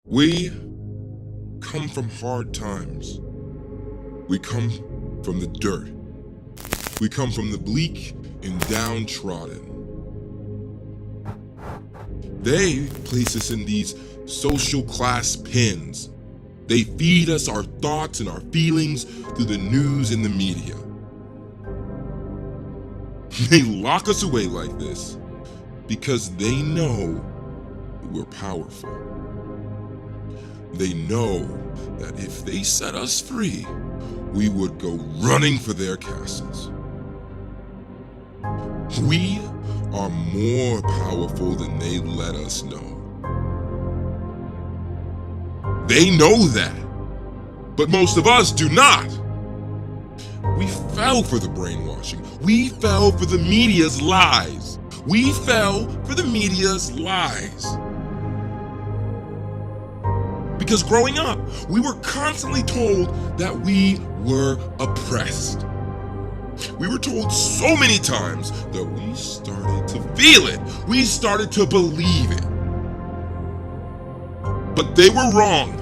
We come from hard times. We come from the dirt. We come from the bleak and downtrodden. They place us in these social class pens. They feed us our thoughts and our feelings through the news and the media. They lock us away like this because they know we're powerful. They know that if they set us free, we would go running for their castles. We are more powerful than they let us know. They know that, but most of us do not. We fell for the brainwashing. We fell for the media's lies. We fell for the media's lies. Because growing up, we were constantly told that we were oppressed. We were told so many times that we started to feel it. We started to believe it. But they were wrong.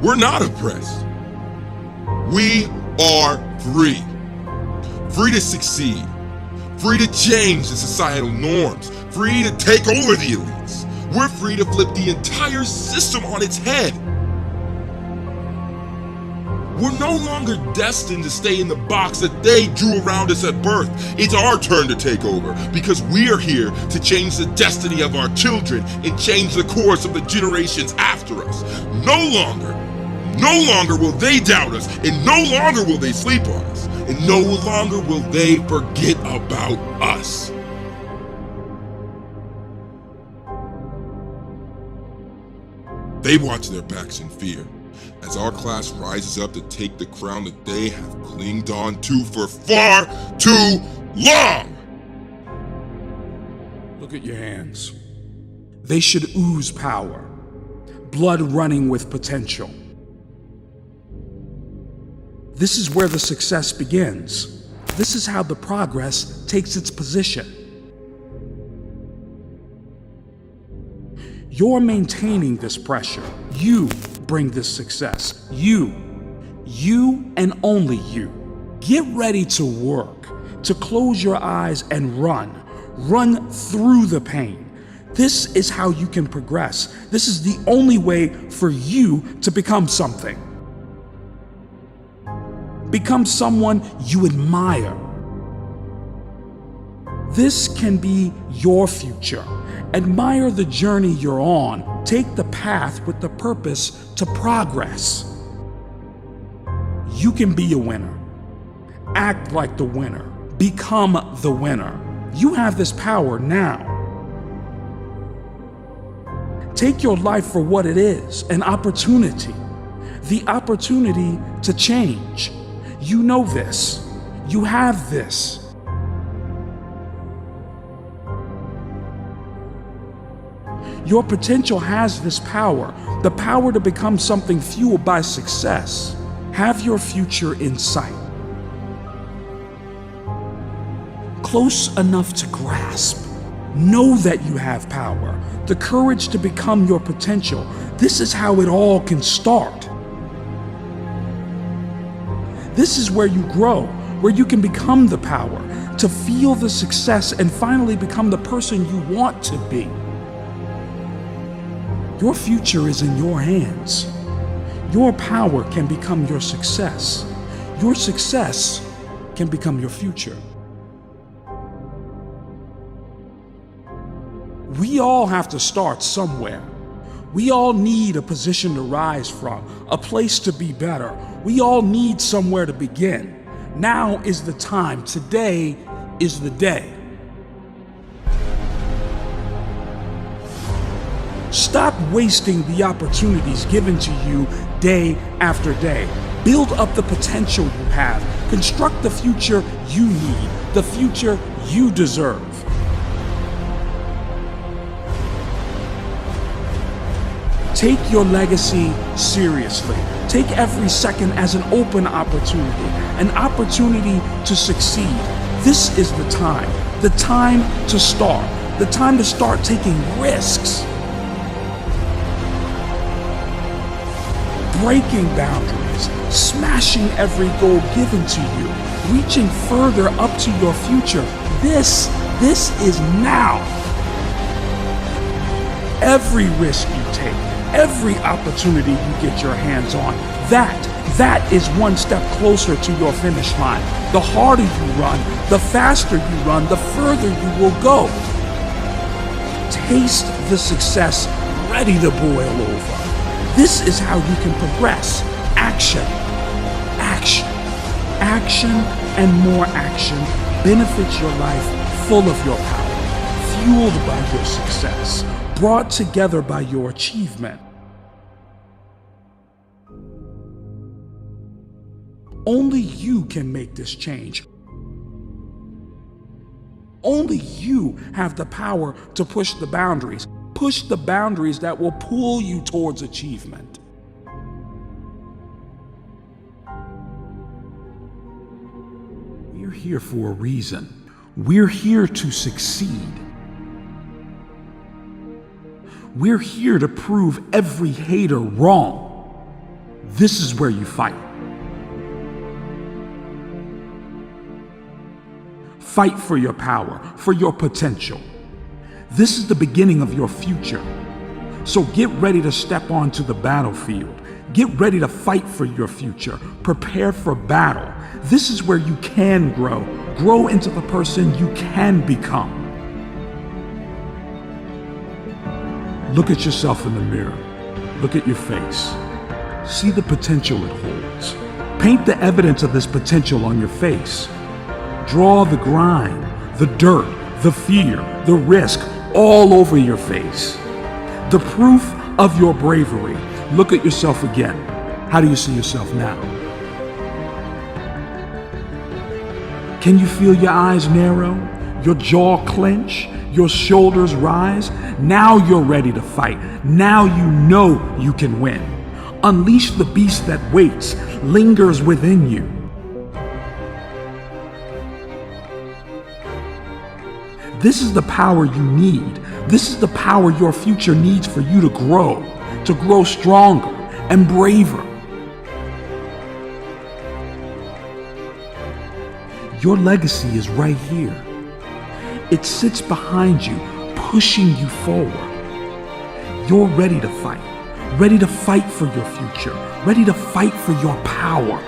We're not oppressed. We are free. Free to succeed. Free to change the societal norms. Free to take over the elites. We're free to flip the entire system on its head. We're no longer destined to stay in the box that they drew around us at birth. It's our turn to take over because we are here to change the destiny of our children and change the course of the generations after us. No longer will they doubt us, and no longer will they sleep on us, and no longer will they forget about us. They watch their backs in fear as our class rises up to take the crown that they have clinged on to for far too long. Look at your hands. They should ooze power, blood running with potential. This is where the success begins. This is how the progress takes its position. You're maintaining this pressure. You bring this success. You and only you. Get ready to work, to close your eyes and run. Run through the pain. This is how you can progress. This is the only way for you to become something. Become someone you admire. This can be your future. Admire the journey you're on. Take the path with the purpose to progress. You can be a winner. Act like the winner. Become the winner. You have this power now. Take your life for what it is, an opportunity. The opportunity to change. You know this. You have this. Your potential has this power, the power to become something fueled by success. Have your future in sight. Close enough to grasp. Know that you have power, the courage to become your potential. This is how it all can start. This is where you grow, where you can become the power, to feel the success and finally become the person you want to be. Your future is in your hands. Your power can become your success. Your success can become your future. We all have to start somewhere. We all need a position to rise from, a place to be better. We all need somewhere to begin. Now is the time. Today is the day. Stop wasting the opportunities given to you day after day. Build up the potential you have. Construct the future you need, the future you deserve. Take your legacy seriously. Take every second as an open opportunity, an opportunity to succeed. This is the time to start taking risks. breaking boundaries, smashing every goal given to you, reaching further up to your future. This is now. Every risk you take, every opportunity you get your hands on, that is one step closer to your finish line. The harder you run, the faster you run, the further you will go. Taste the success ready to boil over. This is how you can progress. Action, action, action, and more action benefits your life, full of your power, fueled by your success, brought together by your achievement. Only you can make this change. Only you have the power to push the boundaries that will pull you towards achievement. We're here for a reason. We're here to succeed. We're here to prove every hater wrong. This is where you fight. Fight for your power, for your potential. This is the beginning of your future. So get ready to step onto the battlefield. Get ready to fight for your future. Prepare for battle. This is where you can grow into the person you can become. Look at yourself in the mirror. Look at your face. See the potential it holds. Paint the evidence of this potential on your face. Draw the grind, the dirt, the fear, the risk all over your face. The proof of your bravery. Look at yourself again. How do you see yourself now? Can you feel your eyes narrow, your jaw clench, your shoulders rise? Now you're ready to fight. Now you know you can win. Unleash the beast that waits, lingers within you. This is the power you need. This is the power your future needs for you to grow stronger and braver. Your legacy is right here. It sits behind you, pushing you forward. You're ready to fight for your future, ready to fight for your power.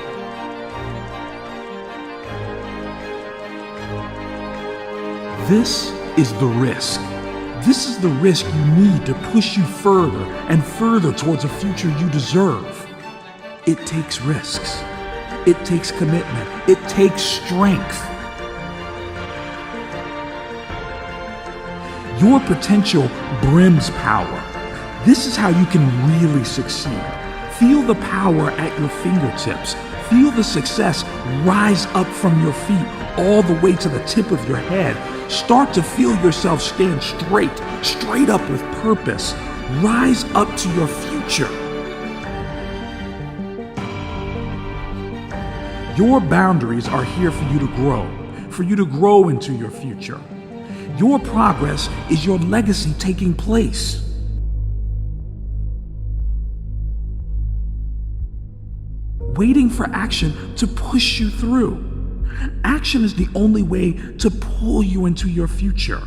This is the risk. This is the risk you need to push you further and further towards a future you deserve. It takes risks. It takes commitment. It takes strength. Your potential brims power. This is how you can really succeed. Feel the power at your fingertips. Feel the success rise up from your feet all the way to the tip of your head. Start to feel yourself stand straight up with purpose. Rise up to your future. Your boundaries are here for you to grow into your future. Your progress is your legacy taking place. Waiting for action to push you through. Action is the only way to pull you into your future.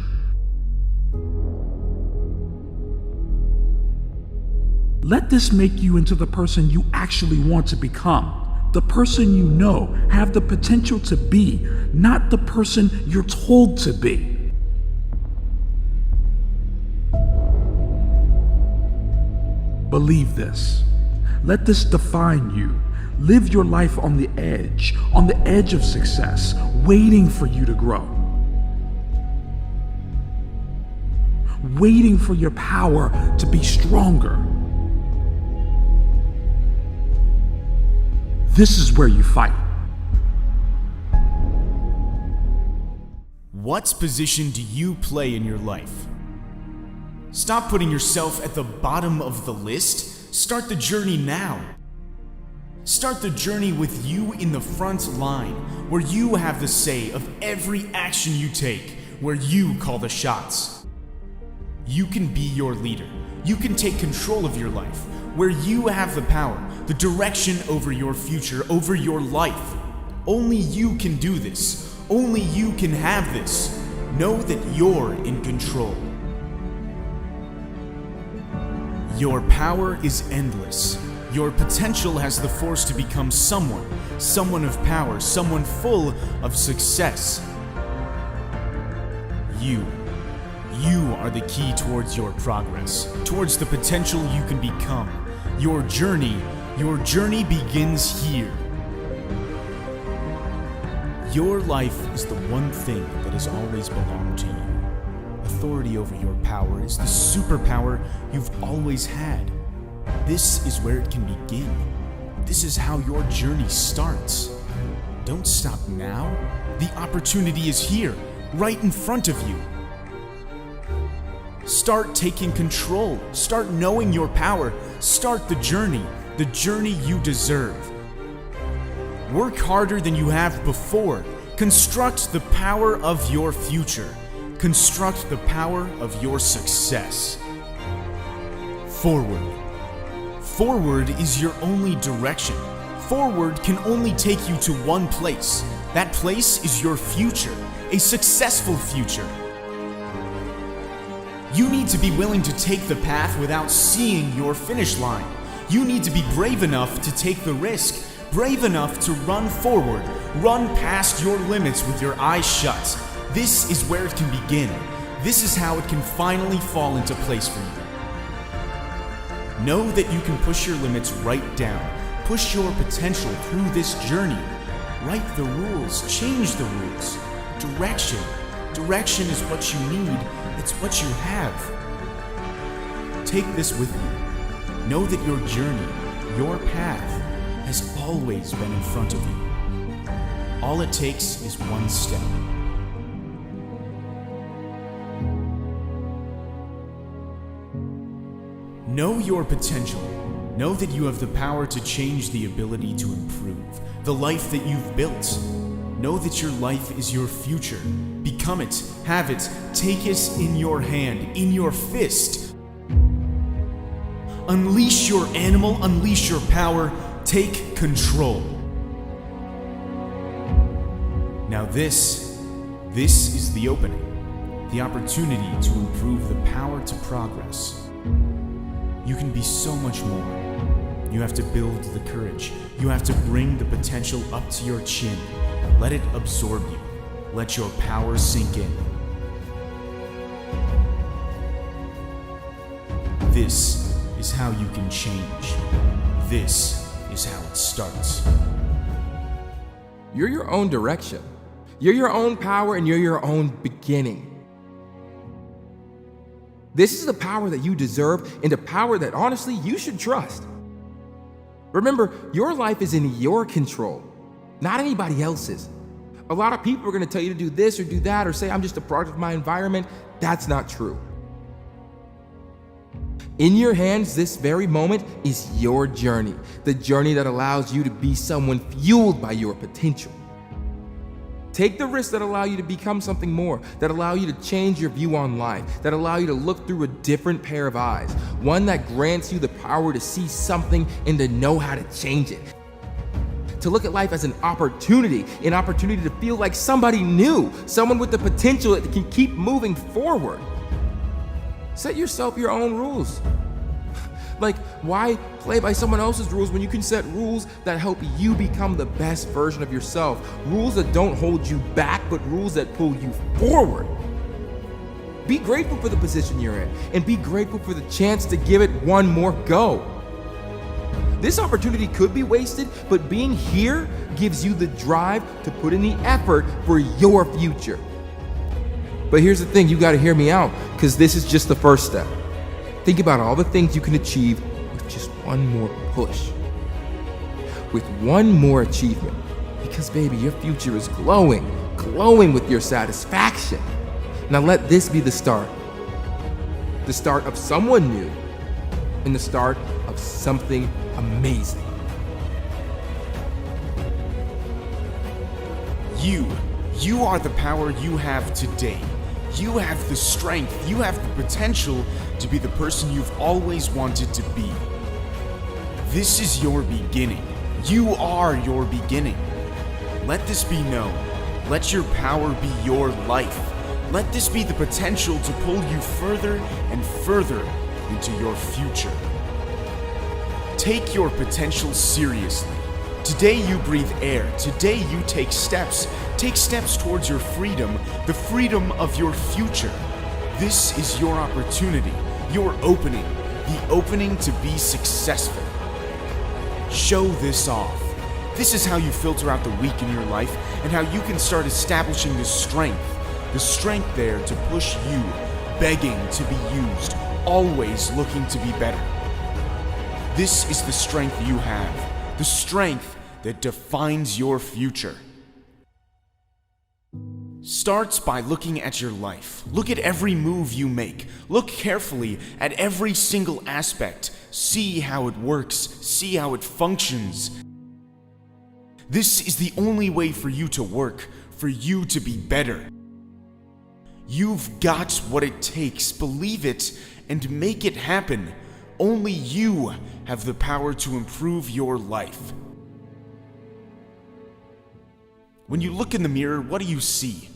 Let this make you into the person you actually want to become. The person you know have the potential to be, not the person you're told to be. Believe this. Let this define you. Live your life on the edge of success, waiting for you to grow. Waiting for your power to be stronger. This is where you fight. What position do you play in your life? Stop putting yourself at the bottom of the list. Start the journey now. Start the journey with you in the front line, where you have the say of every action you take, where you call the shots. You can be your leader. You can take control of your life, where you have the power the direction over your future, over your life. Only you can do this. Only you can have this. Know that you're in control. Your power is endless. Your potential has the force to become someone of power, someone full of success. You are the key towards your progress, towards the potential you can become. Your journey begins here. Your life is the one thing that has always belonged to you. Authority over your power is the superpower you've always had. This is where it can begin. This is how your journey starts. Don't stop now. The opportunity is here, right in front of you. Start taking control. Start knowing your power. Start the journey you deserve. Work harder than you have before. Construct the power of your future. Construct the power of your success. Forward. Forward is your only direction. Forward can only take you to one place. That place is your future, a successful future. You need to be willing to take the path without seeing your finish line. You need to be brave enough to take the risk, brave enough to run forward, run past your limits with your eyes shut. This is where it can begin. This is how it can finally fall into place for you. Know that you can push your limits right down. Push your potential through this journey. Write the rules, change the rules. Direction. Direction is what you need. It's what you have. Take this with you. Know that your journey, your path, has always been in front of you. All it takes is one step. Know your potential. Know that you have the power to change, the ability to improve the life that you've built. Know that your life is your future. Become it, have it, take it in your hand, in your fist. Unleash your animal, unleash your power, take control. Now this is the opening, the opportunity to improve the power to progress. You can be so much more. You have to build the courage. You have to bring the potential up to your chin. Let it absorb you. Let your power sink in. This is how you can change. This is how it starts. You're your own direction. You're your own power and you're your own beginning. This is the power that you deserve and the power that honestly you should trust. Remember, your life is in your control, not anybody else's. A lot of people are going to tell you to do this or do that or say, I'm just a product of my environment. That's not true. In your hands, this very moment is your journey, the journey that allows you to be someone fueled by your potential. Take the risks that allow you to become something more, that allow you to change your view on life, that allow you to look through a different pair of eyes, one that grants you the power to see something and to know how to change it. To look at life as an opportunity to feel like somebody new, someone with the potential that can keep moving forward. Set yourself your own rules. Like, why play by someone else's rules when you can set rules that help you become the best version of yourself? Rules that don't hold you back, but rules that pull you forward. Be grateful for the position you're in, and be grateful for the chance to give it one more go. This opportunity could be wasted, but being here gives you the drive to put in the effort for your future. But here's the thing, you gotta hear me out, because this is just the first step. Think about all the things you can achieve with just one more push. With one more achievement. Because baby, your future is glowing with your satisfaction. Now let this be the start. The start of someone new and the start of something amazing. You are the power you have today. You have the strength, you have the potential to be the person you've always wanted to be. This is your beginning. You are your beginning. Let this be known. Let your power be your life. Let this be the potential to pull you further and further into your future. Take your potential seriously. Today you breathe air. Today you take steps. Take steps towards your freedom, the freedom of your future. This is your opportunity, your opening, the opening to be successful. Show this off. This is how you filter out the weak in your life and how you can start establishing the strength there to push you, begging to be used, always looking to be better. This is the strength you have, the strength that defines your future. Starts by looking at your life. Look at every move you make. Look carefully at every single aspect. See how it works. See how it functions. This is the only way for you to work, for you to be better. You've got what it takes. Believe it and make it happen. Only you have the power to improve your life. When you look in the mirror, what do you see?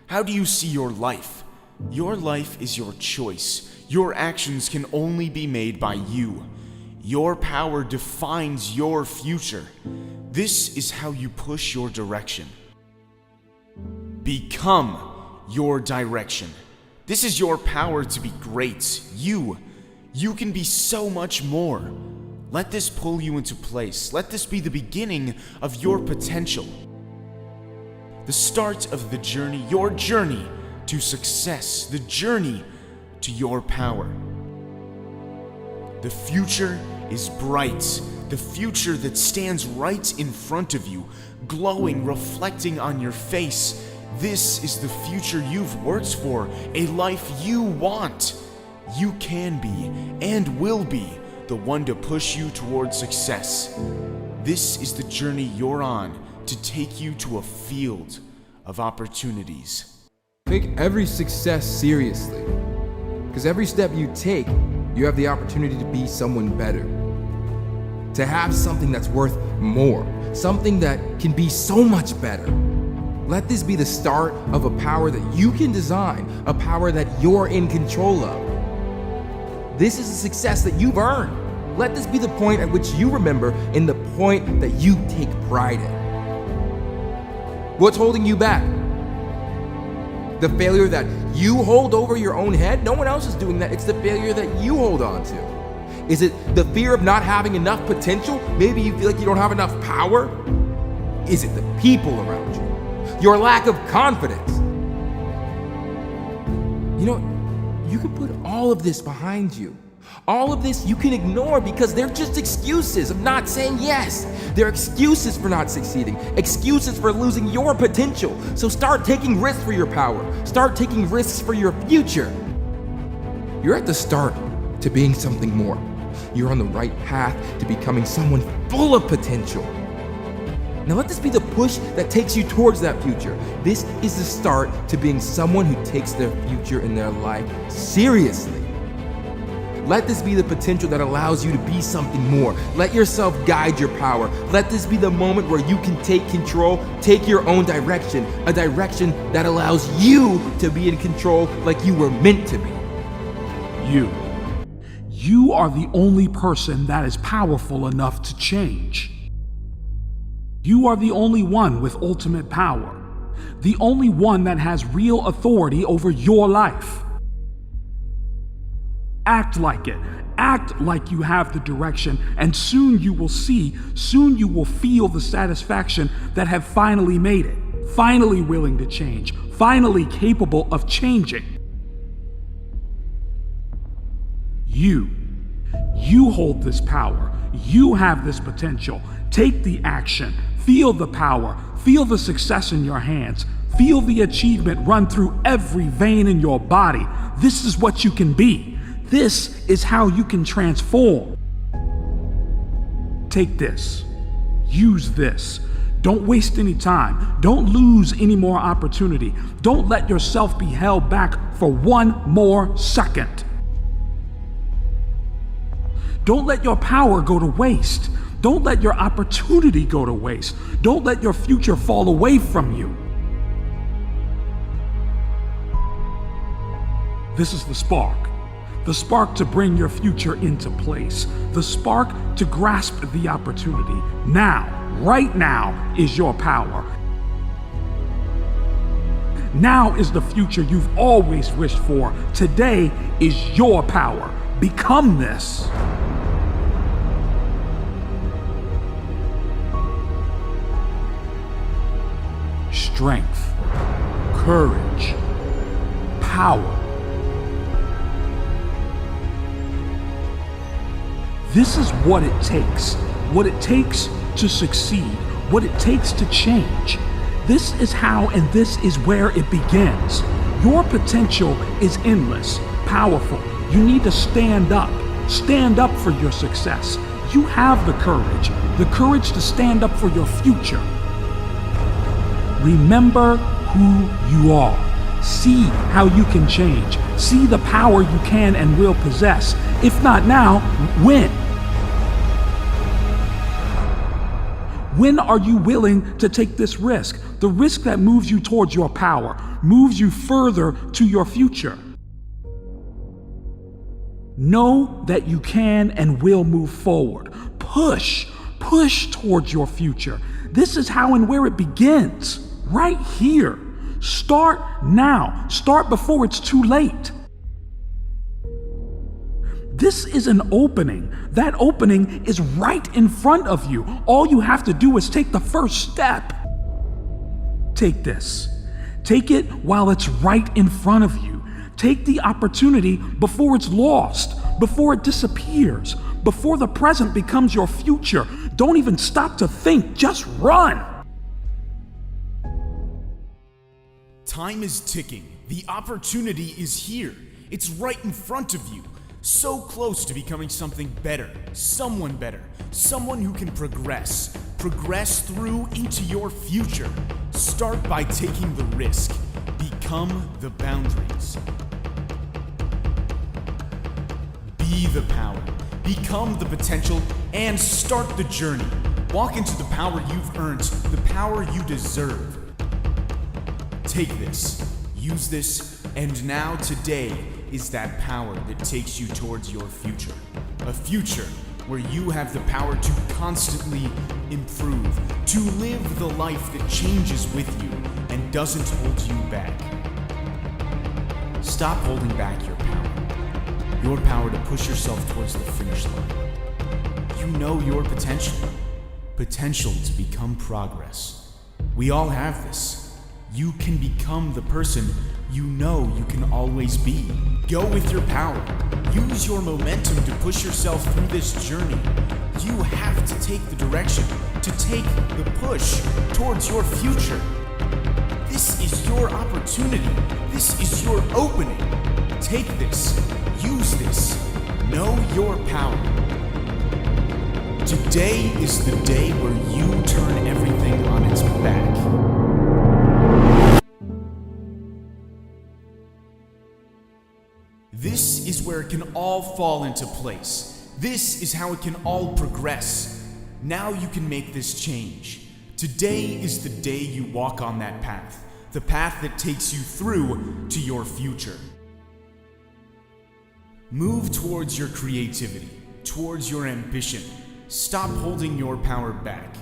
How do you see your life? Your life is your choice. Your actions can only be made by you. Your power defines your future. This is how you push your direction. Become your direction. This is your power to be great. You can be so much more. Let this pull you into place. Let this be the beginning of your potential. The start of the journey, your journey to success, the journey to your power. The future is bright, the future that stands right in front of you, glowing, reflecting on your face. This is the future you've worked for, a life you want. You can be and will be the one to push you towards success. This is the journey you're on to take you to a field of opportunities. Take every success seriously, because every step you take, you have the opportunity to be someone better, to have something that's worth more, something that can be so much better. Let this be the start of a power that you can design, a power that you're in control of. This is a success that you've earned. Let this be the point at which you remember and the point that you take pride in. What's holding you back? The failure that you hold over your own head? No one else is doing that. It's the failure that you hold on to. Is it the fear of not having enough potential? Maybe you feel like you don't have enough power? Is it the people around you? Your lack of confidence? You know, you can put all of this behind you. All of this you can ignore because they're just excuses of not saying yes. They're excuses for not succeeding, excuses for losing your potential. So start taking risks for your power. Start taking risks for your future. You're at the start to being something more. You're on the right path to becoming someone full of potential. Now let this be the push that takes you towards that future. This is the start to being someone who takes their future in their life seriously. Let this be the potential that allows you to be something more. Let yourself guide your power. Let this be the moment where you can take control, take your own direction, a direction that allows you to be in control like you were meant to be. You are the only person that is powerful enough to change. You are the only one with ultimate power, the only one that has real authority over your life. Act like it. Act like you have the direction, and soon you will see, soon you will feel the satisfaction that have finally made it, finally willing to change, finally capable of changing. You hold this power. You have this potential. Take the action. Feel the power. Feel the success in your hands. Feel the achievement run through every vein in your body. This is what you can be. This is how you can transform. Take this. Use this. Don't waste any time. Don't lose any more opportunity. Don't let yourself be held back for one more second. Don't let your power go to waste. Don't let your opportunity go to waste. Don't let your future fall away from you. This is the spark to bring your future into place, the spark to grasp the opportunity. Now, right now, is your power. Now is the future you've always wished for. Today is your power. Become this. Strength, courage, power. This is what it takes to succeed, what it takes to change. This is how and this is where it begins. Your potential is endless, powerful. You need to stand up for your success. You have the courage to stand up for your future. Remember who you are. See how you can change. See the power you can and will possess. If not now, when? When are you willing to take this risk? The risk that moves you towards your power, moves you further to your future. Know that you can and will move forward. Push towards your future. This is how and where it begins. Right here. Start now. Start before it's too late. This is an opening. That opening is right in front of you. All you have to do is take the first step. Take this. Take it while it's right in front of you. Take the opportunity before it's lost, before it disappears, before the present becomes your future. Don't even stop to think, just run. Time is ticking. The opportunity is here. It's right in front of you. So close to becoming something better, someone who can progress through into your future. Start by taking the risk. Become the boundaries. Be the power. Become the potential and start the journey. Walk into the power you've earned, the power you deserve. Take this, use this, and now today is that power that takes you towards your future. A future where you have the power to constantly improve, to live the life that changes with you and doesn't hold you back. Stop holding back your power to push yourself towards the finish line. You know your potential to become progress. We all have this. You can become the person you know you can always be. Go with your power. Use your momentum to push yourself through this journey. You have to take the direction, to take the push towards your future. This is your opportunity. This is your opening. Take this. Use this. Know your power. Today is the day where you turn everything on its back. This is where it can all fall into place. This is how it can all progress. Now you can make this change. Today is the day you walk on that path, the path that takes you through to your future. Move towards your creativity, towards your ambition. Stop holding your power back.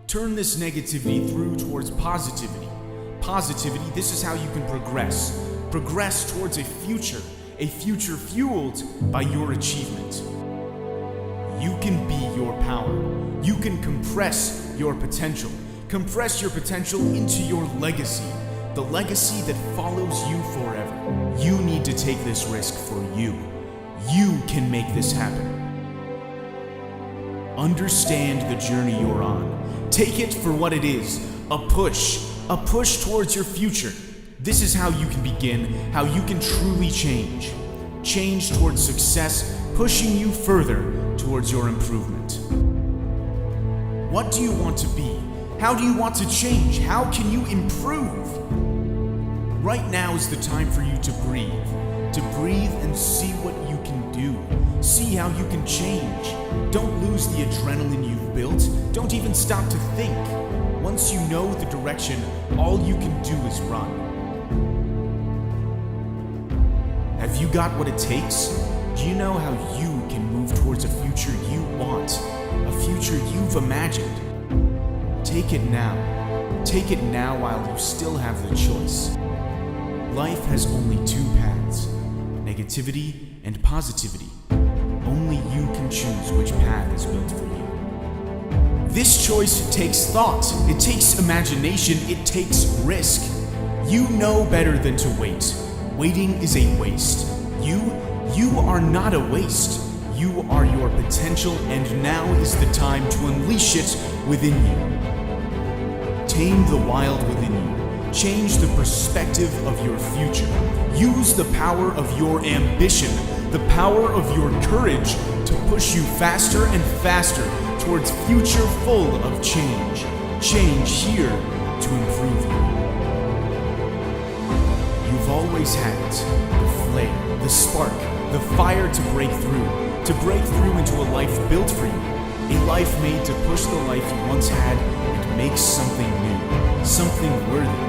Turn this negativity through towards positivity. Positivity, this is how you can progress. Progress towards a future fueled by your achievement. You can be your power. You can compress your potential into your legacy, the legacy that follows you forever. You need to take this risk for you. You can make this happen. Understand the journey you're on. Take it for what it is, a push towards your future. This is how you can begin, how you can truly change. Change towards success, pushing you further towards your improvement. What do you want to be? How do you want to change? How can you improve? Right now is the time for you to breathe. to breathe and see what you can do. See how you can change. Don't lose the adrenaline you've built. Don't even stop to think. Once you know the direction, all you can do is run. Have you got what it takes? Do you know how you can move towards a future you want? A future you've imagined? Take it now. Take it now while you still have the choice. Life has only two paths, negativity and positivity. Only you can choose which path is built for you. This choice takes thought, it takes imagination, it takes risk. You know better than to wait. Waiting is a waste. You are not a waste. You are your potential, and now is the time to unleash it within you. Tame the wild within you. Change the perspective of your future. Use the power of your ambition, the power of your courage to push you faster and faster towards future full of change. Change here to improve you. You've always had it, the flame, the spark, the fire to break through into a life built for you, a life made to push the life you once had and make something new, something worthy.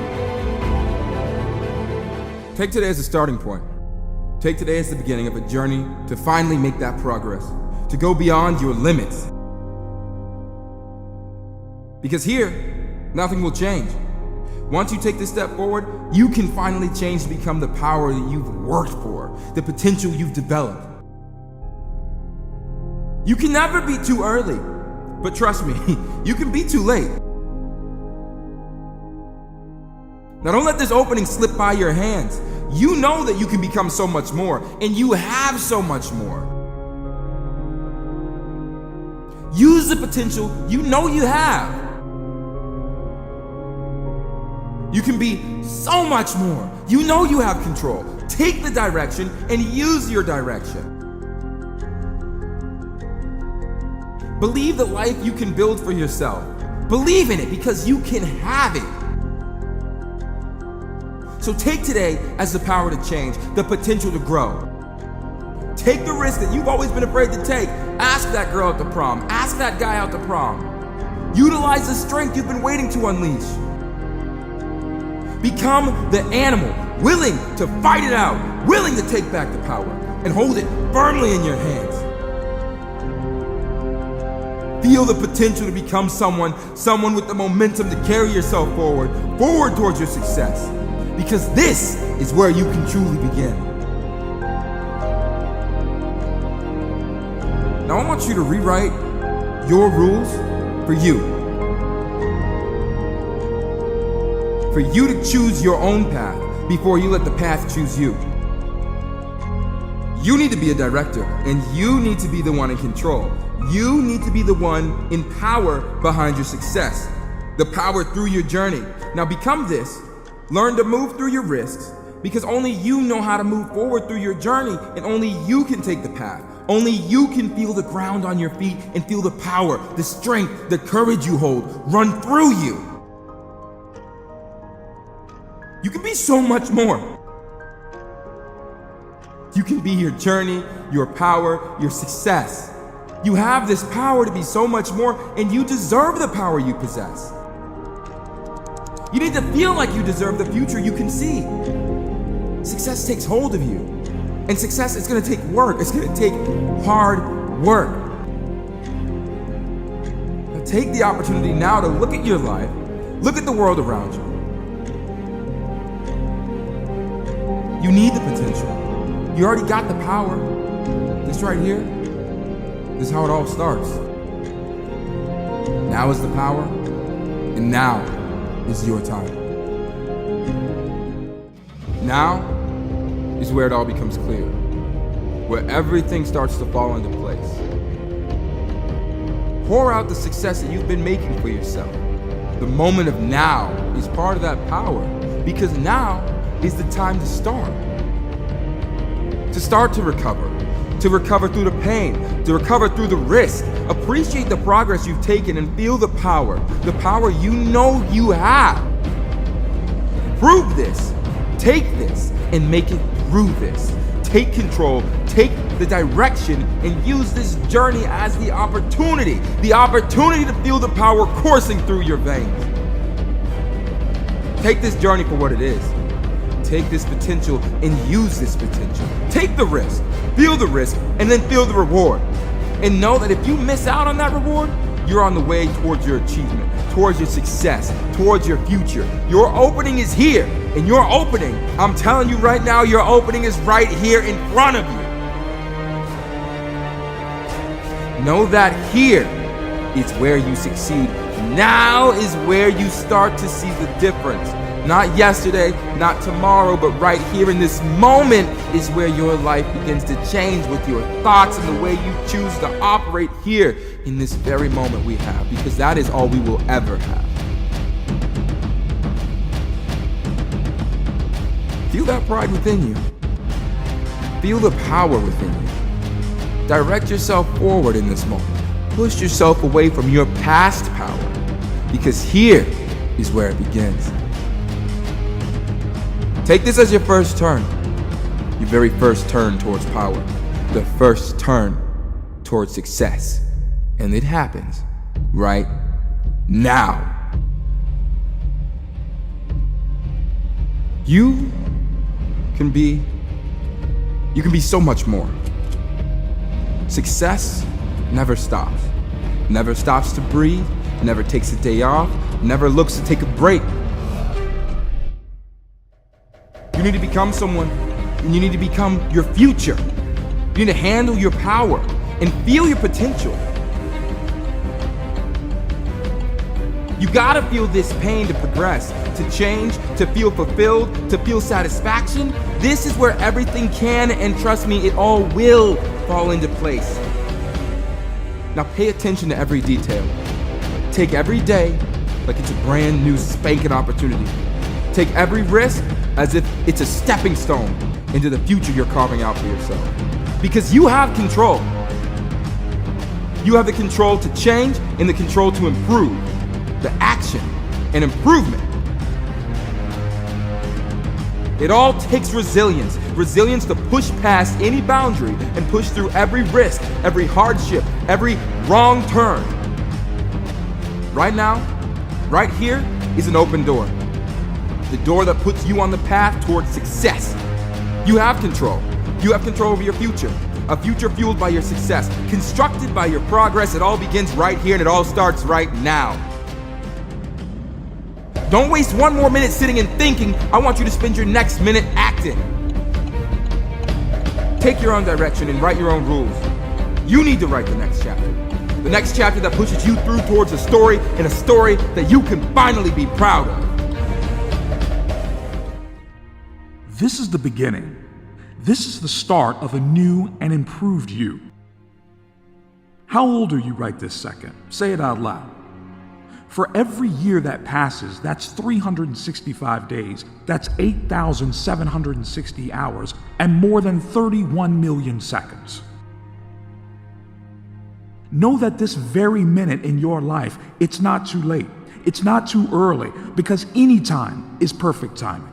Take today as a starting point. Take today as the beginning of a journey to finally make that progress, to go beyond your limits. Because here, nothing will change. Once you take this step forward, you can finally change to become the power that you've worked for, the potential you've developed. You can never be too early, but trust me, you can be too late. Now don't let this opening slip by your hands. You know that you can become so much more, and you have so much more. Use the potential you know you have. You can be so much more. You know you have control. Take the direction and use your direction. Believe the life you can build for yourself. Believe in it because you can have it. So take today as the power to change, the potential to grow. Take the risk that you've always been afraid to take. Ask that girl at the prom. Ask that guy out the prom. Utilize the strength you've been waiting to unleash. Become the animal, willing to fight it out, willing to take back the power, and hold it firmly in your hands. Feel the potential to become someone with the momentum to carry yourself forward towards your success. Because this is where you can truly begin. Now I want you to rewrite your rules for you. For you to choose your own path before you let the path choose you. You need to be a director, and you need to be the one in control. You need to be the one in power behind your success, the power through your journey. Now become this. Learn to move through your risks, because only you know how to move forward through your journey, and only you can take the path. Only you can feel the ground on your feet and feel the power, the strength, the courage you hold run through you. You can be so much more. You can be your journey, your power, your success. You have this power to be so much more, and you deserve the power you possess. You need to feel like you deserve the future you can see. Success takes hold of you. And success is going to take work. It's going to take hard work. Now take the opportunity now to look at your life, look at the world around you. You need the potential. You already got the power. This right here, this is how it all starts. Now is the power, and now is your time. Now is where it all becomes clear, where everything starts to fall into place. Pour out the success that you've been making for yourself. The moment of now is part of that power, because now is the time to start. To start to recover through the pain, to recover through the risk. Appreciate the progress you've taken and feel the power you know you have. Prove this, take this, and make it through this. take control, take the direction, and use this journey as the opportunity to feel the power coursing through your veins. Take this journey for what it is. Take this potential and use this potential. Take the risk, feel the risk, and then feel the reward. And know that if you miss out on that reward, you're on the way towards your achievement, towards your success, towards your future. Your opening is here. And your opening, I'm telling you right now, your opening is right here in front of you. Know that here is where you succeed. Now is where you start to see the difference. Not yesterday, not tomorrow, but right here in this moment is where your life begins to change with your thoughts and the way you choose to operate here in this very moment we have, because that is all we will ever have. Feel that pride within you. Feel the power within you. Direct yourself forward in this moment. Push yourself away from your past power, because here is where it begins. Take this as your first turn. Your very first turn towards power. The first turn towards success. And it happens right now. You can be so much more. Success never stops. Never stops to breathe, never takes a day off, never looks to take a break. You need to become someone, and you need to become your future. You need to handle your power and feel your potential. You gotta feel this pain to progress, to change, to feel fulfilled, to feel satisfaction. This is where everything can, and trust me, it all will fall into place. Now pay attention to every detail. Take every day like it's a brand new spanking opportunity. Take every risk as if it's a stepping stone into the future you're carving out for yourself. Because you have control. You have the control to change and the control to improve. The action and improvement. It all takes resilience. Resilience to push past any boundary and push through every risk, every hardship, every wrong turn. Right now, right here is an open door. The door that puts you on the path towards success. You have control. You have control over your future. A future fueled by your success, constructed by your progress. It all begins right here and it all starts right now. Don't waste one more minute sitting and thinking. I want you to spend your next minute acting. Take your own direction and write your own rules. You need to write the next chapter. The next chapter that pushes you through towards a story, and a story that you can finally be proud of. This is the beginning. This is the start of a new and improved you. How old are you right this second? Say it out loud. For every year that passes, that's 365 days, that's 8,760 hours, and more than 31 million seconds. Know that this very minute in your life, it's not too late. It's not too early, because any time is perfect timing.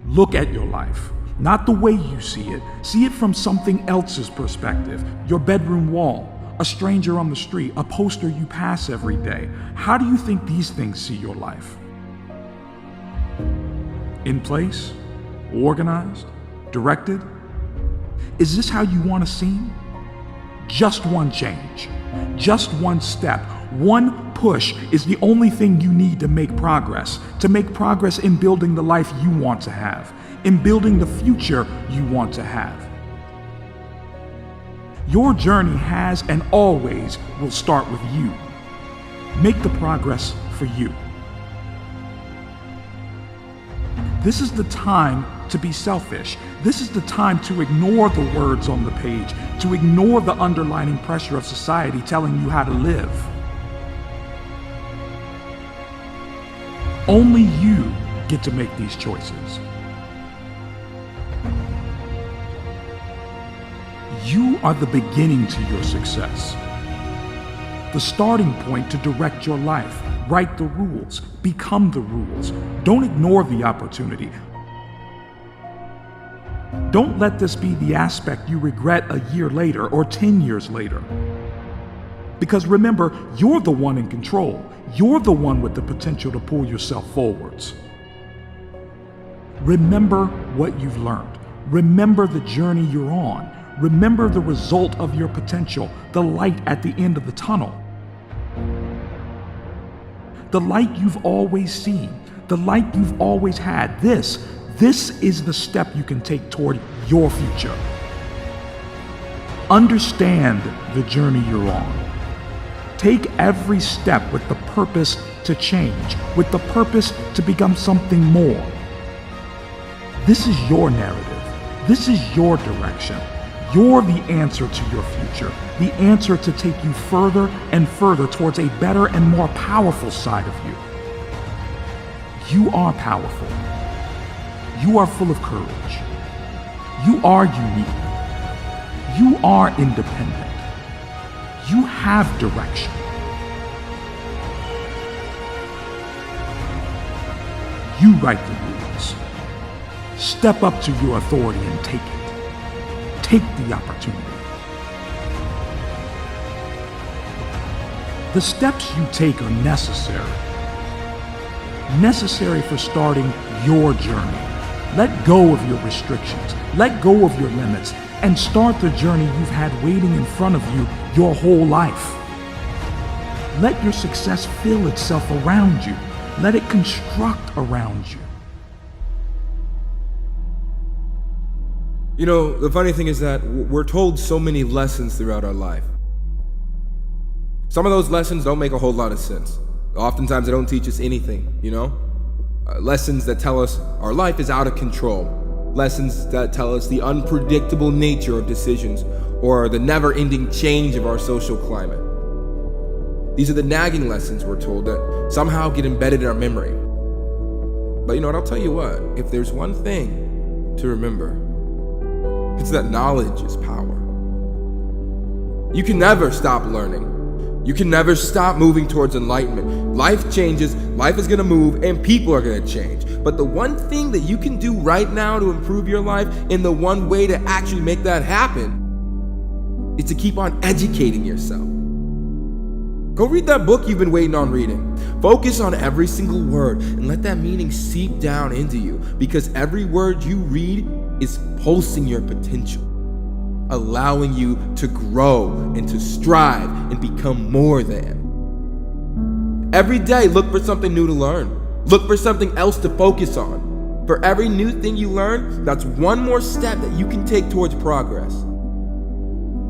Look at your life, not the way you see it from something else's perspective. Your bedroom wall, a stranger on the street, a poster you pass every day. How do you think these things see your life? In place? Organized? Directed? Is this how you want to seem? Just one change, just one step, one push is the only thing you need to make progress in building the life you want to have, in building the future you want to have. Your journey has and always will start with you. Make the progress for you. This is the time to be selfish. This is the time to ignore the words on the page, to ignore the underlying pressure of society telling you how to live. Only you get to make these choices. You are the beginning to your success. The starting point to direct your life. Write the rules. Become the rules. Don't ignore the opportunity. Don't let this be the aspect you regret a year later or 10 years later. Because remember, you're the one in control. You're the one with the potential to pull yourself forwards. Remember what you've learned. Remember the journey you're on. Remember the result of your potential, the light at the end of the tunnel. The light you've always seen, the light you've always had. This is the step you can take toward your future. Understand the journey you're on. Take every step with the purpose to change, with the purpose to become something more. This is your narrative. This is your direction. You're the answer to your future, the answer to take you further and further towards a better and more powerful side of you. You are powerful. You are full of courage. You are unique. You are independent. You have direction. You write the rules. Step up to your authority and take it. Take the opportunity. The steps you take are necessary. Necessary for starting your journey. Let go of your restrictions. Let go of your limits and start the journey you've had waiting in front of you your whole life. Let your success feel itself around you. Let it construct around you. You know, the funny thing is that we're told so many lessons throughout our life. Some of those lessons don't make a whole lot of sense. Oftentimes they don't teach us anything, you know? Lessons that tell us our life is out of control. Lessons that tell us the unpredictable nature of decisions or the never-ending change of our social climate. These are the nagging lessons we're told that somehow get embedded in our memory. But you know what, I'll tell you what, if there's one thing to remember, it's that knowledge is power. You can never stop learning. You can never stop moving towards enlightenment. Life changes, life is gonna move, and people are gonna change. But the one thing that you can do right now to improve your life, and the one way to actually make that happen, is to keep on educating yourself. Go read that book you've been waiting on reading. Focus on every single word and let that meaning seep down into you, because every word you read is pulsing your potential, allowing you to grow and to strive and become more than. Every day, look for something new to learn. Look for something else to focus on. For every new thing you learn, that's one more step that you can take towards progress.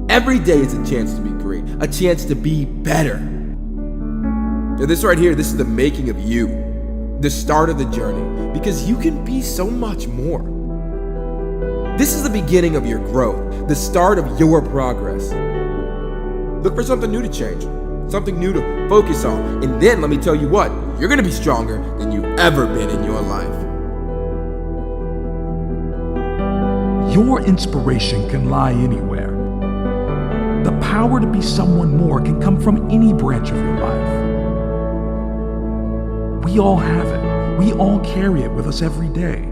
Every day is a chance to be great, a chance to be better. Now this right here, this is the making of you, the start of the journey, because you can be so much more. This is the beginning of your growth, the start of your progress. Look for something new to change, something new to focus on, and then let me tell you what, you're gonna be stronger than you've ever been in your life. Your inspiration can lie anywhere. The power to be someone more can come from any branch of your life. We all have it. We all carry it with us every day.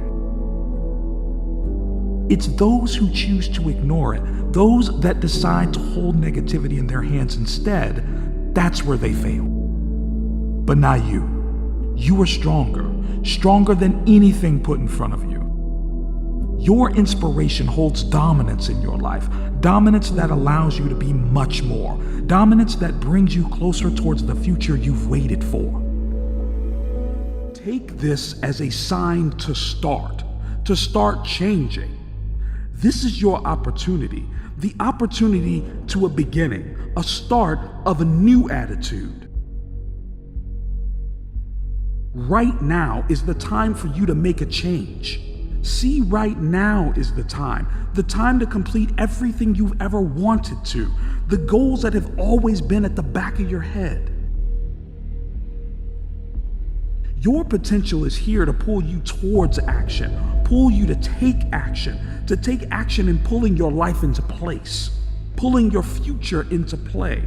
It's those who choose to ignore it, those that decide to hold negativity in their hands instead, that's where they fail. But not you. You are stronger than anything put in front of you. Your inspiration holds dominance in your life, dominance that allows you to be much more, dominance that brings you closer towards the future you've waited for. Take this as a sign to start changing. This is your opportunity, the opportunity to a beginning, a start of a new attitude. Right now is the time for you to make a change. See, right now is the time to complete everything you've ever wanted to, the goals that have always been at the back of your head. Your potential is here to pull you towards action, pull you to take action in pulling your life into place, pulling your future into play.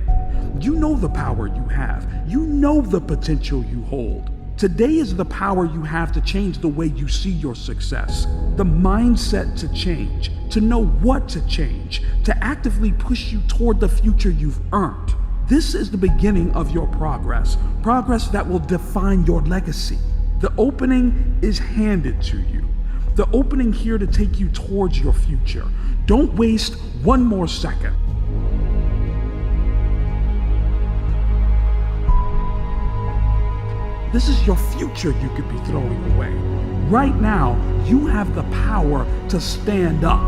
You know the power you have. You know the potential you hold. Today is the power you have to change the way you see your success, the mindset to change, to know what to change, to actively push you toward the future you've earned. This is the beginning of your progress that will define your legacy. The opening is handed to you. The opening here to take you towards your future. Don't waste one more second. This is your future you could be throwing away. Right now, you have the power to stand up.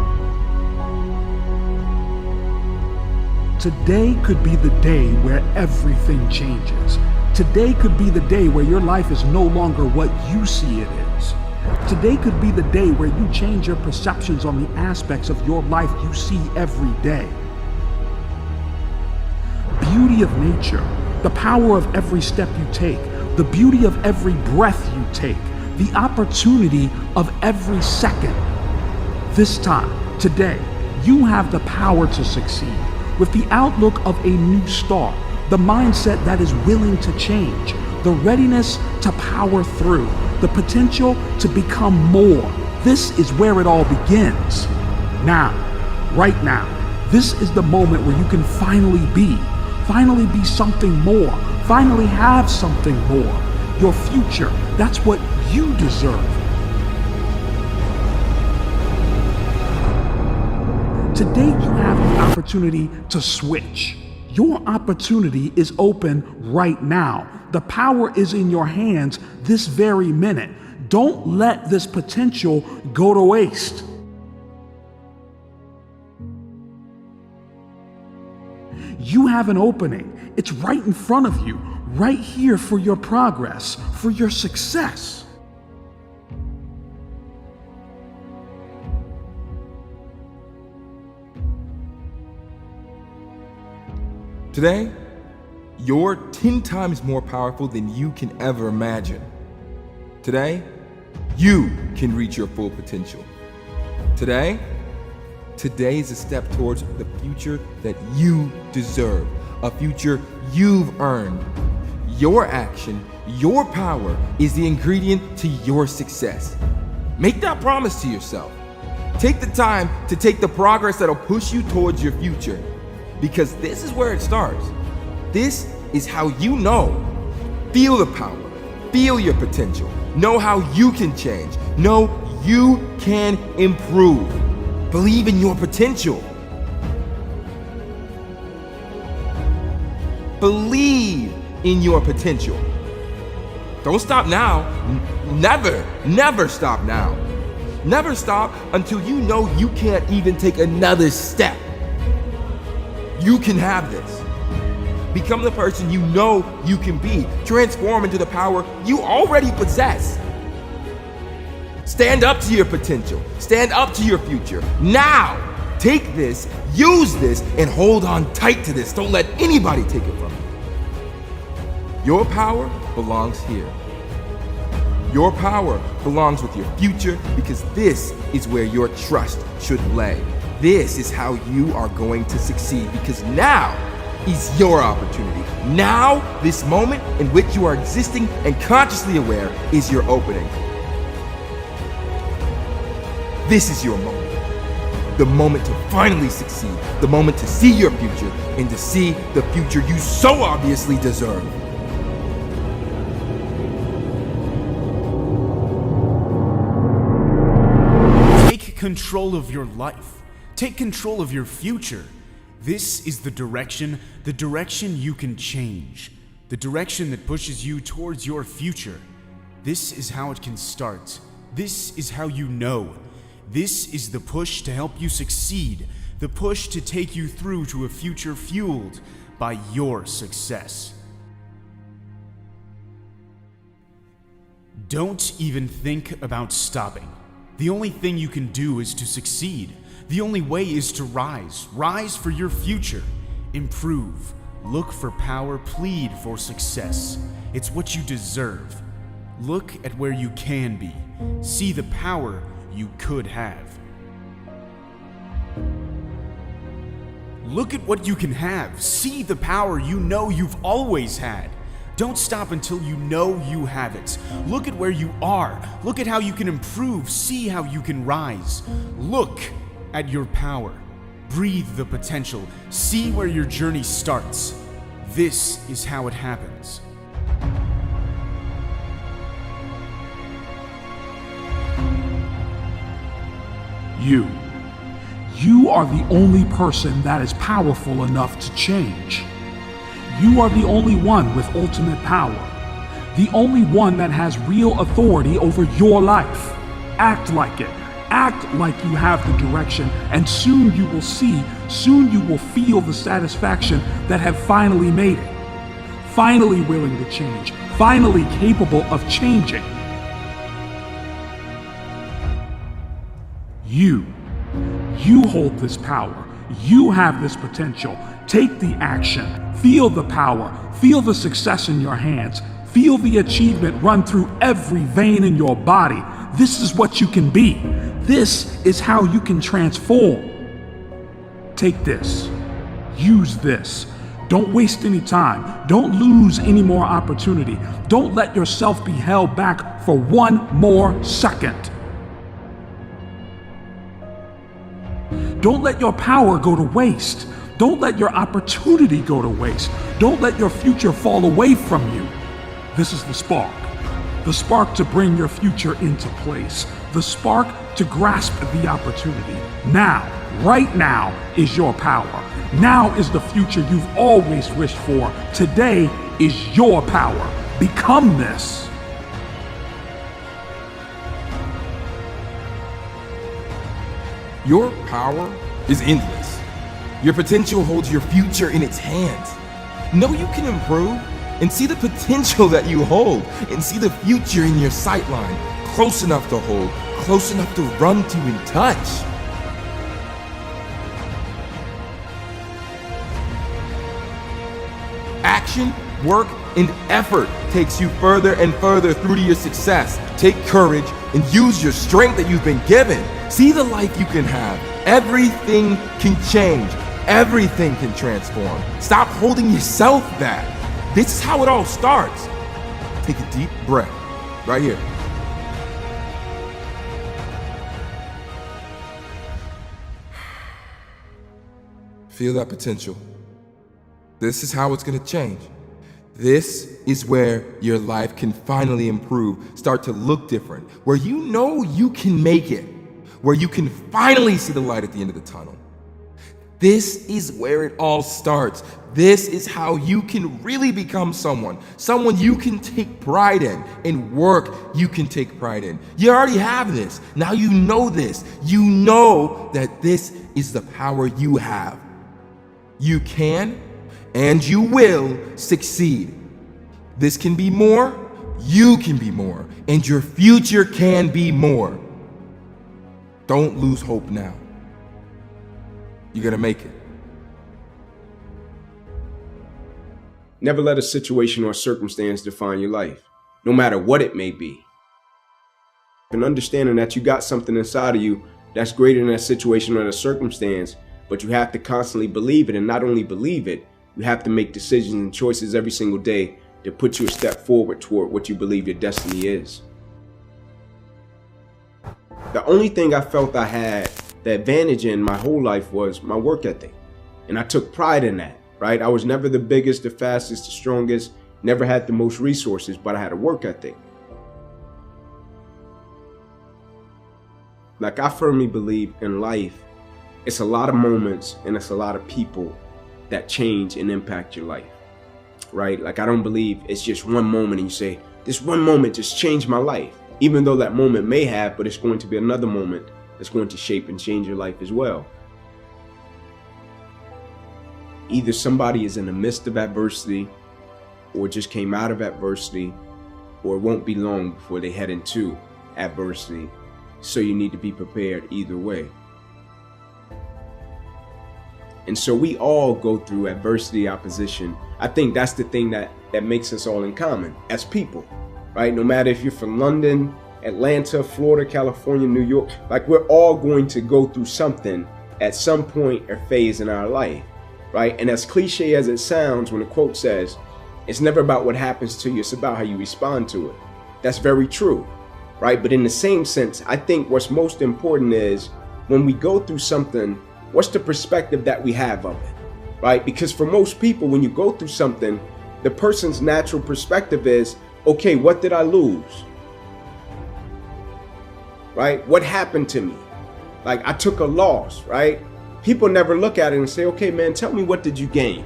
Today could be the day where everything changes. Today could be the day where your life is no longer what you see it is. Today could be the day where you change your perceptions on the aspects of your life you see every day. Beauty of nature, the power of every step you take, the beauty of every breath you take, the opportunity of every second. This time, today, you have the power to succeed with the outlook of a new start, the mindset that is willing to change, the readiness to power through, the potential to become more. This is where it all begins. Now, right now, this is the moment where you can finally be something more, finally have something more. Your future, that's what you deserve. Today you have the opportunity to switch. Your opportunity is open right now. The power is in your hands this very minute. Don't let this potential go to waste. You have an opening. It's right in front of you, right here for your progress, for your success. Today, you're 10 times more powerful than you can ever imagine. Today, you can reach your full potential. Today is a step towards the future that you deserve, a future you've earned. Your action, your power is the ingredient to your success. Make that promise to yourself. Take the time to take the progress that'll push you towards your future, because this is where it starts. This is how you know. Feel the power, feel your potential, know how you can change, know you can improve. Believe in your potential. Believe in your potential. Don't stop now. Never stop now. Never stop until you know you can't even take another step. You can have this. Become the person you know you can be. Transform into the power you already possess. Stand up to your potential. Stand up to your future. Now, take this, use this, and hold on tight to this. Don't let anybody take it from you. Your power belongs here. Your power belongs with your future, because this is where your trust should lay. This is how you are going to succeed, because now is your opportunity. Now, this moment in which you are existing and consciously aware is your opening. This is your moment. The moment to finally succeed. The moment to see your future and to see the future you so obviously deserve. Take control of your life. Take control of your future. This is the direction you can change. The direction that pushes you towards your future. This is how it can start. This is how you know. This is the push to help you succeed. The push to take you through to a future fueled by your success. Don't even think about stopping. The only thing you can do is to succeed. The only way is to rise. Rise for your future. Improve. Look for power. Plead for success. It's what you deserve. Look at where you can be. See the power you could have. Look at what you can have. See the power you know you've always had. Don't stop until you know you have it. Look at where you are. Look at how you can improve. See how you can rise. Look at your power. Breathe the potential. See where your journey starts. This is how it happens. You are the only person that is powerful enough to change. You are the only one with ultimate power. The only one that has real authority over your life. Act like it. Act like you have the direction, and soon you will see, soon you will feel the satisfaction that have finally made it. Finally willing to change. Finally capable of changing. You hold this power. You have this potential. Take the action. Feel the power. Feel the success in your hands. Feel the achievement run through every vein in your body. This is what you can be. This is how you can transform. Take this. Use this. Don't waste any time. Don't lose any more opportunity. Don't let yourself be held back for one more second. Don't let your power go to waste. Don't let your opportunity go to waste. Don't let your future fall away from you. This is the spark. The spark to bring your future into place. The spark to grasp the opportunity. Now, right now, is your power. Now is the future you've always wished for. Today is your power. Become this. Your power is endless. Your potential holds your future in its hands. Know you can improve and see the potential that you hold and see the future in your sightline, close enough to hold, close enough to run to and touch. Action, work, and effort takes you further and further through to your success. Take courage and use your strength that you've been given. See the life you can have. Everything can change. Everything can transform. Stop holding yourself back. This is how it all starts. Take a deep breath right here. Feel that potential. This is how it's going to change. This is where your life can finally improve, start to look different, where you know you can make it, where you can finally see the light at the end of the tunnel. This is where it all starts. This is how you can really become someone you can take pride in, and work you can take pride in. You already have this. Now you know this. You know that this is the power you have. You can and you will succeed. This can be more, you can be more, and your future can be more. Don't lose hope now. You're gonna make it. Never let a situation or circumstance define your life, no matter what it may be. And understanding that you got something inside of you that's greater than that situation or that circumstance, but you have to constantly believe it, and not only believe it, you have to make decisions and choices every single day to put you a step forward toward what you believe your destiny is. The only thing I felt I had the advantage in my whole life was my work ethic. And I took pride in that, right? I was never the biggest, the fastest, the strongest, never had the most resources, but I had a work ethic. Like, I firmly believe in life, it's a lot of moments and it's a lot of people that change and impact your life, right? Like, I don't believe it's just one moment and you say, this one moment just changed my life. Even though that moment may have, but it's going to be another moment that's going to shape and change your life as well. Either somebody is in the midst of adversity or just came out of adversity, or it won't be long before they head into adversity. So you need to be prepared either way. And so we all go through adversity, opposition. I think that's the thing that makes us all in common as people, right? No matter if you're from London, Atlanta, Florida, California, New York, like, we're all going to go through something at some point or phase in our life, right? And as cliche as it sounds, when the quote says, It's never about what happens to you, it's about how you respond to it. That's very true, right? But in the same sense, I think what's most important is when we go through something, what's the perspective that we have of it, right? Because for most people, when you go through something, the person's natural perspective is, okay, what did I lose? Right? What happened to me? Like, I took a loss, right? People never look at it and say, okay, man, tell me, what did you gain?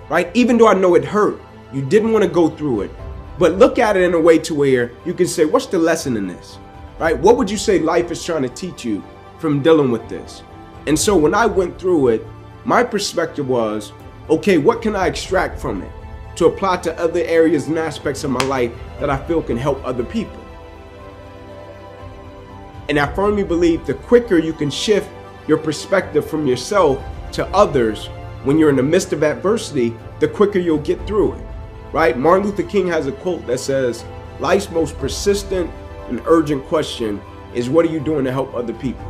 Right? Even though I know it hurt, you didn't want to go through it, but look at it in a way to where you can say, what's the lesson in this? Right? What would you say life is trying to teach you from dealing with this? And so when I went through it, my perspective was, okay, what can I extract from it to apply to other areas and aspects of my life that I feel can help other people? And I firmly believe the quicker you can shift your perspective from yourself to others when you're in the midst of adversity, the quicker you'll get through it, right? Martin Luther King has a quote that says, life's most persistent and urgent question is, what are you doing to help other people?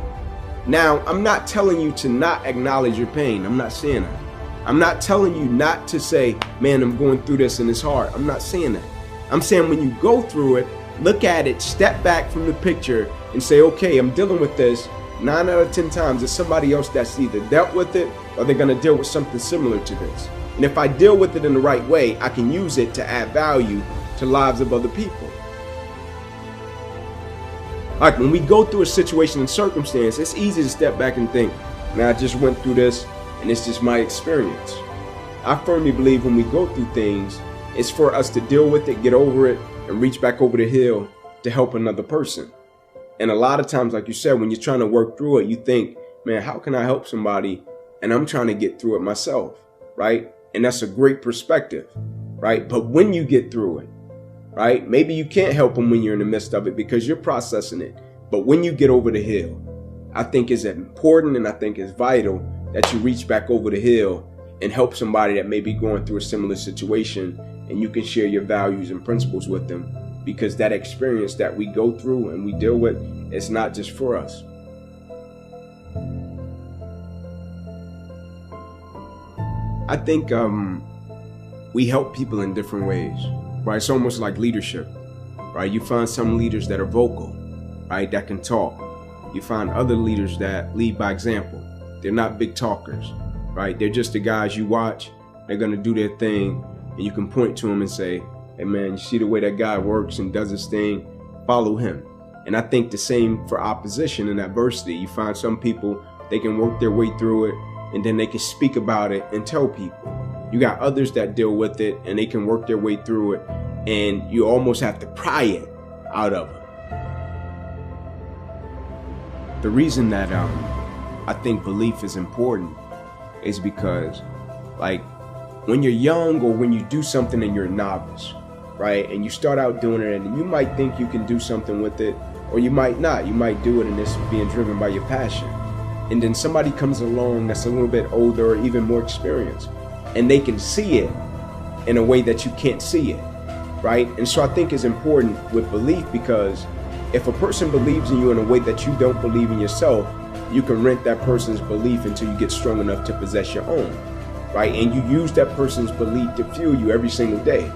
Now, I'm not telling you to not acknowledge your pain. I'm not saying that. I'm not telling you not to say, man, I'm going through this and it's hard. I'm not saying that. I'm saying when you go through it, look at it, step back from the picture and say, okay, I'm dealing with this. 9 out of 10 times, it's somebody else that's either dealt with it or they're going to deal with something similar to this. And if I deal with it in the right way, I can use it to add value to lives of other people. Like when we go through a situation and circumstance, it's easy to step back and think, man, I just went through this and it's just my experience. I firmly believe when we go through things, it's for us to deal with it, get over it, and reach back over the hill to help another person. And a lot of times, like you said, when you're trying to work through it, you think, man, how can I help somebody? And I'm trying to get through it myself, right? And that's a great perspective, right? But when you get through it, right, maybe you can't help them when you're in the midst of it because you're processing it. But when you get over the hill, I think it's important and I think it's vital that you reach back over the hill and help somebody that may be going through a similar situation, and you can share your values and principles with them, because that experience that we go through and we deal with, it's not just for us. I think we help people in different ways, right? It's almost like leadership, right? You find some leaders that are vocal, right? That can talk. You find other leaders that lead by example. They're not big talkers, right? They're just the guys you watch. They're going to do their thing, and you can point to them and say, hey man, you see the way that guy works and does his thing, follow him. And I think the same for opposition and adversity. You find some people, they can work their way through it and then they can speak about it and tell people. You got others that deal with it and they can work their way through it, and you almost have to pry it out of them. The reason that I think belief is important is because, like, when you're young or when you do something and you're a novice, right, and you start out doing it and you might think you can do something with it, or you might not. You might do it and it's being driven by your passion. And then somebody comes along that's a little bit older or even more experienced, and they can see it in a way that you can't see it, right? And so I think it's important with belief, because if a person believes in you in a way that you don't believe in yourself, you can rent that person's belief until you get strong enough to possess your own, right? And you use that person's belief to fuel you every single day,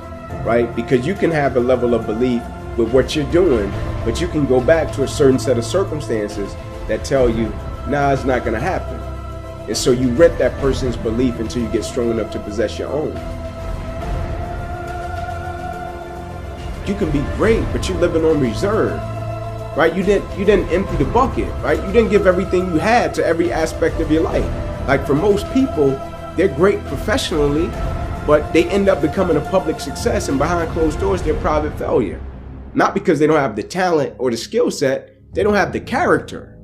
right? Because you can have a level of belief with what you're doing, but you can go back to a certain set of circumstances that tell you, nah, it's not gonna happen. And so you rent that person's belief until you get strong enough to possess your own. You can be great, but you're living on reserve, right? You didn't empty the bucket, right? You didn't give everything you had to every aspect of your life. Like for most people, they're great professionally, but they end up becoming a public success, and behind closed doors, they're a private failure. Not because they don't have the talent or the skill set, they don't have the character,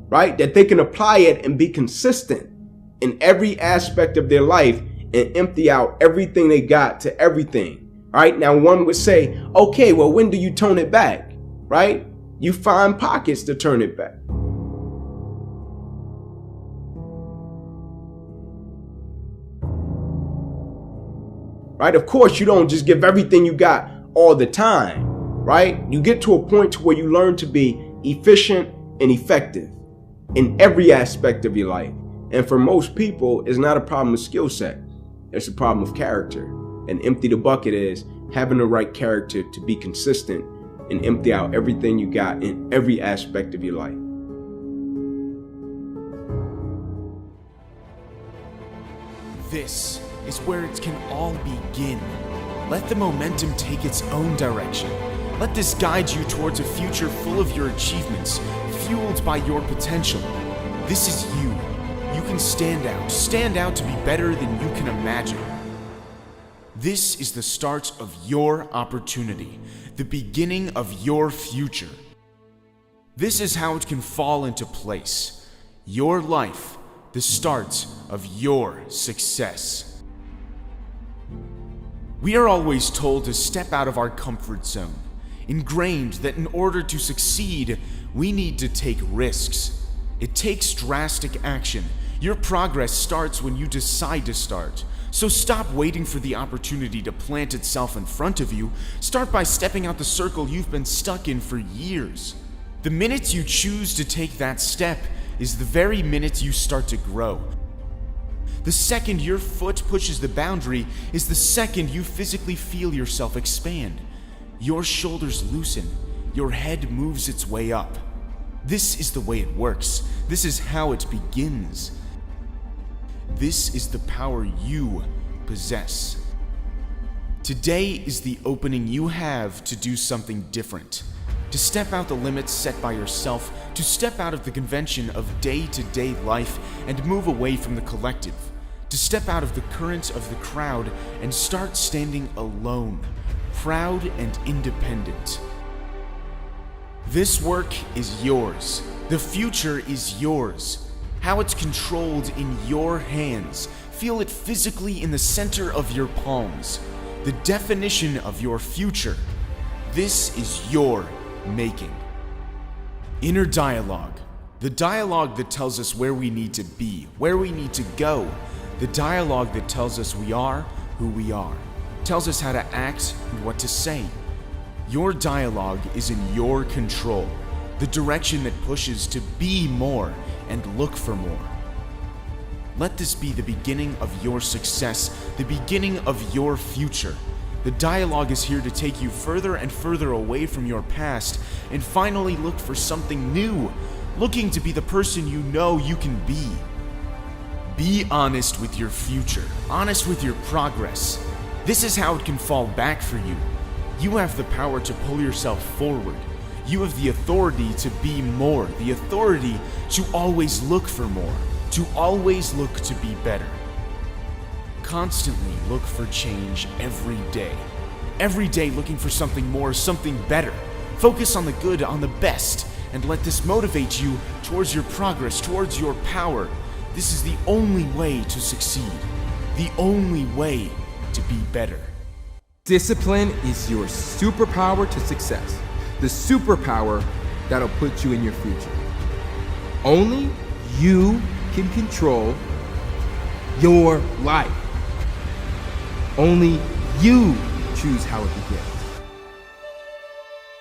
right? That they can apply it and be consistent in every aspect of their life and empty out everything they got to everything, right? Now, one would say, okay, well, when do you tone it back, right? You find pockets to turn it back. Right? Of course, you don't just give everything you got all the time, right? You get to a point to where you learn to be efficient and effective in every aspect of your life. And for most people, it's not a problem with skill set. It's a problem of character. And empty the bucket is having the right character to be consistent and empty out everything you got in every aspect of your life. This is where it can all begin. Let the momentum take its own direction. Let this guide you towards a future full of your achievements, fueled by your potential. This is you. You can stand out to be better than you can imagine. This is the start of your opportunity, the beginning of your future. This is how it can fall into place. Your life, the start of your success. We are always told to step out of our comfort zone, ingrained that in order to succeed, we need to take risks. It takes drastic action. Your progress starts when you decide to start. So stop waiting for the opportunity to plant itself in front of you. Start by stepping out the circle you've been stuck in for years. The minute you choose to take that step is the very minute you start to grow. The second your foot pushes the boundary is the second you physically feel yourself expand. Your shoulders loosen. Your head moves its way up. This is the way it works. This is how it begins. This is the power you possess. Today is the opening you have to do something different. To step out the limits set by yourself, to step out of the convention of day-to-day life and move away from the collective. To step out of the current of the crowd and start standing alone, proud and independent. This work is yours. The future is yours. How it's controlled in your hands. Feel it physically in the center of your palms. The definition of your future. This is your making. Inner dialogue. The dialogue that tells us where we need to be, where we need to go. The dialogue that tells us we are who we are. Tells us how to act and what to say. Your dialogue is in your control. The direction that pushes to be more and look for more. Let this be the beginning of your success, the beginning of your future. The dialogue is here to take you further and further away from your past and finally look for something new, looking to be the person you know you can be. Be honest with your future, honest with your progress. This is how it can fall back for you. You have the power to pull yourself forward. You have the authority to be more, the authority to always look for more, to always look to be better. Constantly look for change every day. Every day looking for something more, something better. Focus on the good, on the best, and let this motivate you towards your progress, towards your power. This is the only way to succeed, the only way to be better. Discipline is your superpower to success. The superpower that'll put you in your future. Only you can control your life. Only you choose how it begins.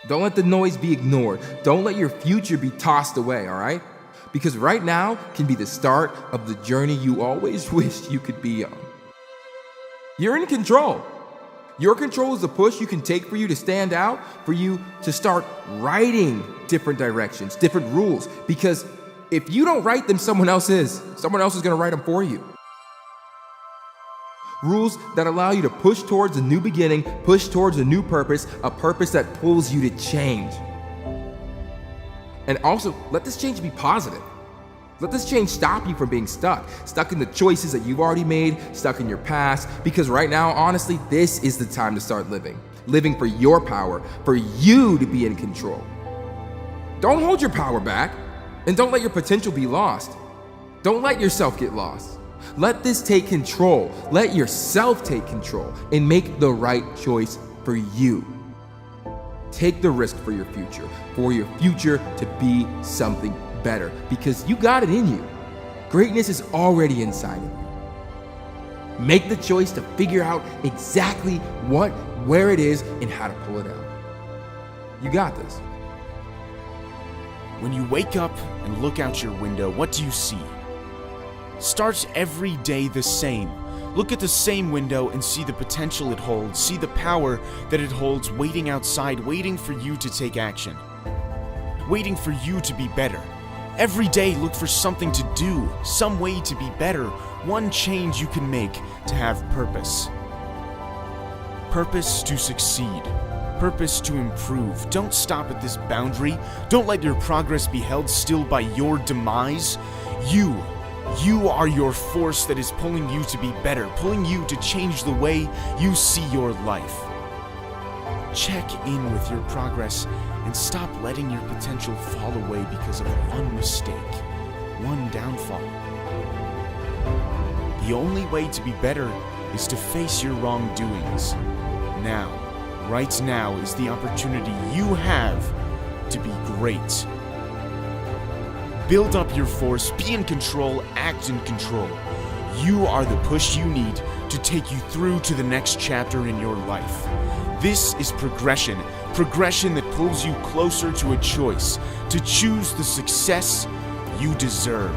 Don't let the noise be ignored. Don't let your future be tossed away, all right? Because right now can be the start of the journey you always wished you could be on. You're in control. Your control is the push you can take for you to stand out, for you to start writing different directions, different rules. Because if you don't write them, someone else is. Someone else is going to write them for you. Rules that allow you to push towards a new beginning, push towards a new purpose, a purpose that pulls you to change. And also, let this change be positive. Let this change stop you from being stuck in the choices that you've already made, stuck in your past, because right now, honestly, this is the time to start living for your power, for you to be in control. Don't hold your power back, and don't let your potential be lost. Don't let yourself get lost. Let this take control. Let yourself take control and make the right choice for you. Take the risk for your future to be something better, because you got it in you. Greatness is already inside of you. Make the choice to figure out exactly where it is and how to pull it out. You got this. When you wake up and look out your window, what do you see? Start every day the same. Look at the same window and see the potential it holds, see the power that it holds waiting outside, waiting for you to take action, waiting for you to be better. Every day look for something to do, some way to be better, one change you can make to have purpose. Purpose to succeed. Purpose to improve. Don't stop at this boundary. Don't let your progress be held still by your demise. You are your force that is pulling you to be better, pulling you to change the way you see your life. Check in with your progress and stop letting your potential fall away because of one mistake, one downfall. The only way to be better is to face your wrongdoings. Now, right now is the opportunity you have to be great. Build up your force, be in control, act in control. You are the push you need to take you through to the next chapter in your life. This is progression that pulls you closer to a choice, to choose the success you deserve.